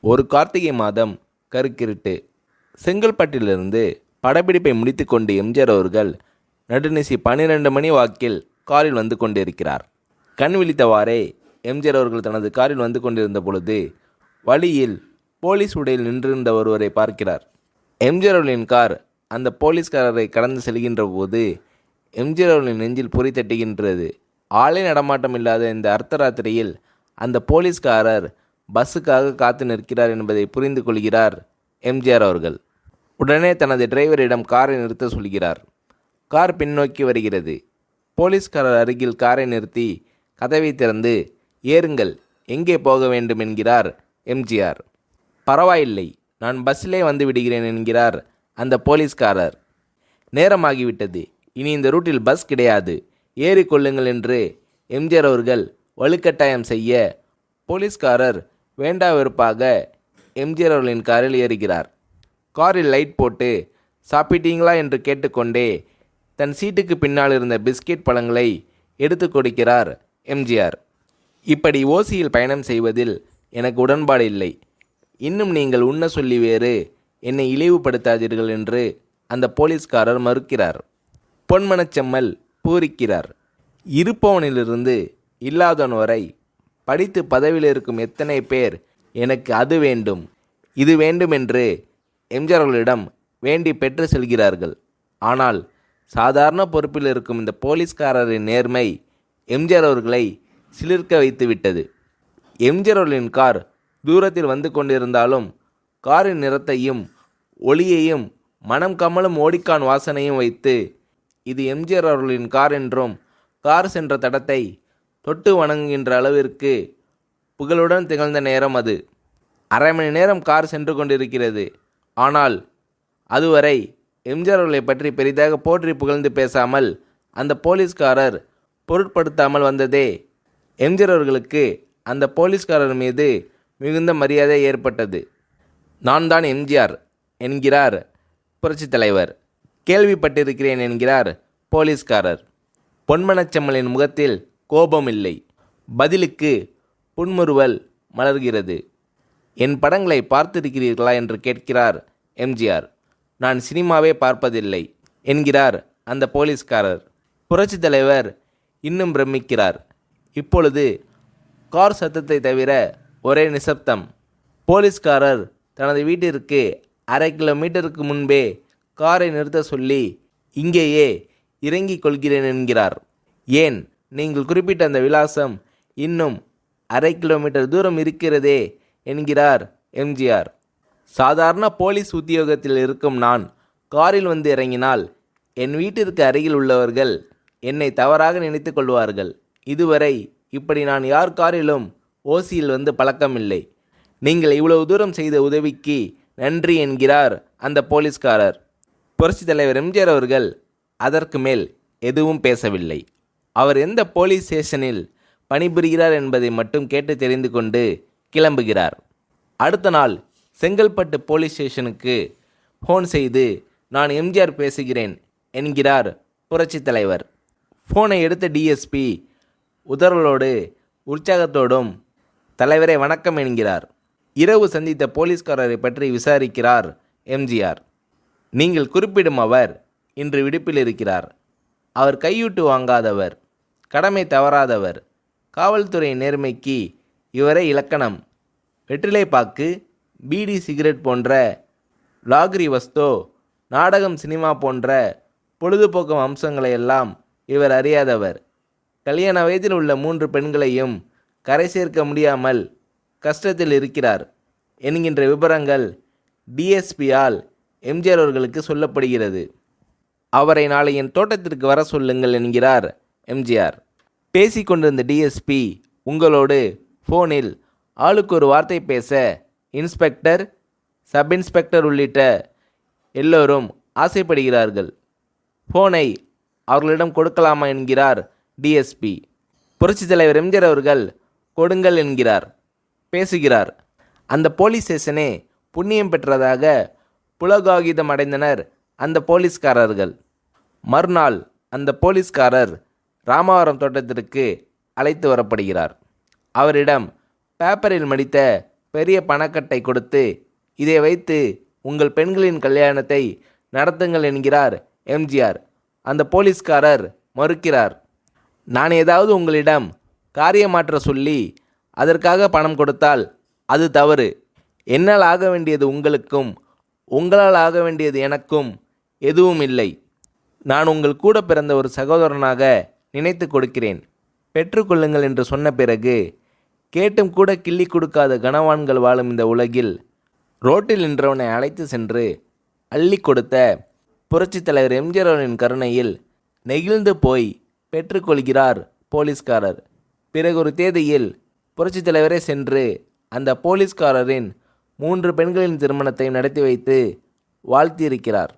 ஒரு கார்த்திகை மாதம் கருக்கிருட்டு. செங்கல்பட்டிலிருந்து படப்பிடிப்பை முடித்து கொண்டு எம்ஜிஆர் அவர்கள் நடுநிசி 12 மணி வாக்கில் காரில் வந்து கொண்டிருக்கிறார். கண் விழித்தவாறே எம்ஜிஆர் அவர்கள் தனது காரில் வந்து கொண்டிருந்த பொழுது வழியில் போலீஸ் உடையில் நின்றிருந்த ஒருவரை பார்க்கிறார். எம்ஜிஆர் அவர்களின் கார் அந்த போலீஸ்காரரை கடந்து செல்கின்ற போது எம்ஜிஆர் அவர்களின் நெஞ்சில் பொறி தட்டுகின்றது. ஆளே நடமாட்டம் இல்லாத இந்த அர்த்தராத்திரியில் அந்த போலீஸ்காரர் பஸ்ஸுக்காக காத்து நிற்கிறார் என்பதை புரிந்து கொள்கிறார் எம்ஜிஆர் அவர்கள். உடனே தனது டிரைவரிடம் காரை நிறுத்த சொல்கிறார். கார் பின்னோக்கி வருகிறது. போலீஸ்காரர் அருகில் காரை நிறுத்தி கதவை திறந்து, ஏறுங்கள், எங்கே போக வேண்டும் என்கிறார் எம்ஜிஆர். பரவாயில்லை, நான் பஸ்ஸிலே வந்து விடுகிறேன் என்கிறார் அந்த போலீஸ்காரர். நேரமாகிவிட்டது, இனி இந்த ரூட்டில் பஸ் கிடையாது, ஏறிக்கொள்ளுங்கள் என்று எம்ஜிஆர் அவர்கள் வலுக்கட்டாயம் செய்ய போலீஸ்காரர் வேண்டா வெறுப்பாக எம்ஜிஆர் அவர்களின் காரில் ஏறுகிறார். காரில் லைட் போட்டு சாப்பிட்டீங்களா என்று கேட்டுக்கொண்டே தன் சீட்டுக்கு பின்னால் இருந்த பிஸ்கெட் பழங்களை எடுத்து கொடுக்கிறார் எம்ஜிஆர். இப்படி ஓசியில் பயணம் செய்வதில் எனக்கு உடன்பாடு இல்லை. இன்னும் நீங்கள் உண்ண சொல்லி வேறு என்னை இழிவுபடுத்தாதீர்கள் என்று அந்த போலீஸ்காரர் மறுக்கிறார். பொன்மனச்செம்மல் பூரிக்கிறார். இருப்பவனிலிருந்து இல்லாதவன் வரை படித்து பதவியில் இருக்கும் எத்தனை பேர் எனக்கு அது வேண்டும் இது வேண்டும் என்று எம்ஜிஆர் அவர்களிடம் வேண்டி பெற்று செல்கிறார்கள். ஆனால் சாதாரண பொறுப்பில் இருக்கும் இந்த போலீஸ்காரரின் நேர்மை எம்ஜிஆர் அவர்களை சிலிர்க்க வைத்து விட்டது. எம்ஜிஆர் அவர்களின் கார் தூரத்தில் வந்து கொண்டிருந்தாலும் காரின் நிறத்தையும் ஒளியையும் மனம் கமலும் ஓடிக்கான் வாசனையும் வைத்து இது எம்ஜிஆர் அவர்களின் கார் என்றும் கார் சென்ற தடத்தை தொட்டு வணங்குகின்ற அளவிற்கு புகழுடன் திகழ்ந்த நேரம் அது. அரை மணி நேரம் கார் சென்று கொண்டிருக்கிறது. ஆனால் அதுவரை எம்ஜிஆர் அவர்களை பற்றி பெரிதாக போற்றி புகழ்ந்து பேசாமல் அந்த போலீஸ்காரர் பொருட்படுத்தாமல் வந்ததே எம்ஜிஆர் அவர்களுக்கு அந்த போலீஸ்காரர் மீது மிகுந்த மரியாதை ஏற்பட்டது. நான் தான் எம்ஜிஆர் என்கிறார் புரட்சித் தலைவர். கேள்விப்பட்டிருக்கிறேன் என்கிறார் போலீஸ்காரர். பொன்மனச்செம்மலின் முகத்தில் கோபம் இல்லை. பதிலுக்கு புன்முறுவல் மலர்கிறது. என் படங்களை பார்த்திருக்கிறீர்களா என்று கேட்கிறார் எம்ஜிஆர். நான் சினிமாவே பார்ப்பதில்லை என்கிறார் அந்த போலீஸ்காரர். புரட்சித் தலைவர் இன்னும் பிரமிக்கிறார். இப்பொழுது கார் சத்தத்தை தவிர ஒரே நிசப்தம். போலீஸ்காரர் தனது வீட்டிற்கு 1/2 கிலோமீட்டருக்கு முன்பே காரை நிறுத்த சொல்லி இங்கேயே இறங்கிக் கொள்கிறேன் என்கிறார். ஏன், நீங்கள் குறிப்பிட்ட அந்த விலாசம் இன்னும் 1/2 கிலோமீட்டர் தூரம் இருக்கிறதே என்கிறார் எம்ஜிஆர். சாதாரண போலீஸ் உத்தியோகத்தில் இருக்கும் நான் காரில் வந்து இறங்கினால் என் வீட்டிற்கு அருகில் உள்ளவர்கள் என்னை தவறாக நினைத்து கொள்வார்கள். இதுவரை இப்படி நான் யார் காரிலும் ஓசியில் வந்து பழக்கமில்லை. நீங்கள் இவ்வளவு தூரம் செய்த உதவிக்கு நன்றி என்கிறார் அந்த போலீஸ்காரர். புரட்சித் தலைவர் எம்ஜிஆர் அவர்கள் அதற்கு மேல் எதுவும் பேசவில்லை. அவர் எந்த போலீஸ் ஸ்டேஷனில் பணிபுரிகிறார் என்பதை மட்டும் கேட்டு தெரிந்து கொண்டு கிளம்புகிறார். அடுத்த நாள் செங்கல்பட்டு போலீஸ் ஸ்டேஷனுக்கு ஃபோன் செய்து, நான் எம்ஜிஆர் பேசுகிறேன் என்கிறார் புரட்சித் தலைவர். ஃபோனை எடுத்த டிஎஸ்பி உதறலோடு உற்சாகத்தோடும் தலைவரை வணக்கம் என்கிறார். இரவு சந்தித்த போலீஸ்காரரை பற்றி விசாரிக்கிறார் எம்ஜிஆர். நீங்கள் குறிப்பிடும் அவர் இன்று விடுப்பில் இருக்கிறார். அவர் கையூட்டு வாங்காதவர், கடமை தவறாதவர், காவல்துறை நேர்மைக்கு இவரே இலக்கணம். வெற்றிலை பாக்கு, பீடி, சிகரெட் போன்ற லாகிரி வஸ்தோ, நாடகம், சினிமா போன்ற பொழுதுபோக்கு அம்சங்களையெல்லாம் இவர் அறியாதவர். கல்யாண வயதில் உள்ள 3 பெண்களையும் கரை சேர்க்க முடியாமல் கஷ்டத்தில் இருக்கிறார் என்கின்ற விபரங்கள் டிஎஸ்பியால் எம்ஜிஆர் அவர்களுக்கு சொல்லப்படுகிறது. அவரை நாளை என் தோட்டத்திற்கு வர சொல்லுங்கள் என்கிறார் எம்ஜிஆர். பேசிக்கொண்டிருந்த டிஎஸ்பி உங்களோடு ஃபோனில் ஆளுக்கு ஒரு வார்த்தை பேச இன்ஸ்பெக்டர், சப் இன்ஸ்பெக்டர் உள்ளிட்ட எல்லோரும் ஆசைப்படுகிறார்கள். ஃபோனை அவர்களிடம் கொடுக்கலாமா என்கிறார் டிஎஸ்பி. புரட்சித் தலைவர் எம்ஜிஆர் அவர்கள் கொடுங்கள் என்கிறார். பேசுகிறார். அந்த போலீஸ் ஸ்டேஷனே புண்ணியம் பெற்றதாக புலகாகிதம் அடைந்தனர் அந்த போலீஸ்காரர்கள். மறுநாள் அந்த போலீஸ்காரர் ராமவரம் தோட்டத்திற்கு அழைத்து வரப்படுகிறார். அவரிடம் பேப்பரில் மடித்த பெரிய பணக்கட்டை கொடுத்து, இதை வைத்து உங்கள் பெண்களின் கல்யாணத்தை நடத்துங்கள் என்கிறார் எம்ஜிஆர். அந்த போலீஸ்காரர் மறுக்கிறார். நான் ஏதாவது உங்களிடம் காரியமாற்ற சொல்லி அதற்காக பணம் கொடுத்தால் அது தவறு. என்னால் ஆக வேண்டியது உங்களுக்கும், உங்களால் ஆக வேண்டியது எனக்கும் எதுவும் இல்லை. நான் உங்கள் கூட பிறந்த ஒரு சகோதரனாக நினைத்து கொடுக்கிறேன். பெற்றுக்கொள்ளுங்கள் என்று சொன்ன பிறகு கேட்டும் கூட கிள்ளி கொடுக்காத கனவான்கள் வாழும் இந்த உலகில் ரோட்டில் நின்றவனை அழைத்து சென்று அள்ளி கொடுத்த புரட்சித் தலைவர் எம்ஜிஆர் அவர்களின் கருணையில் நெகிழ்ந்து போய் பெற்றுக்கொள்கிறார் போலீஸ்காரர். பிறகு ஒரு தேதியில் புரட்சித் தலைவரே சென்று அந்த போலீஸ்காரரின் 3 பெண்களின் திருமணத்தை நடத்தி வைத்து வாழ்த்தியிருக்கிறார்.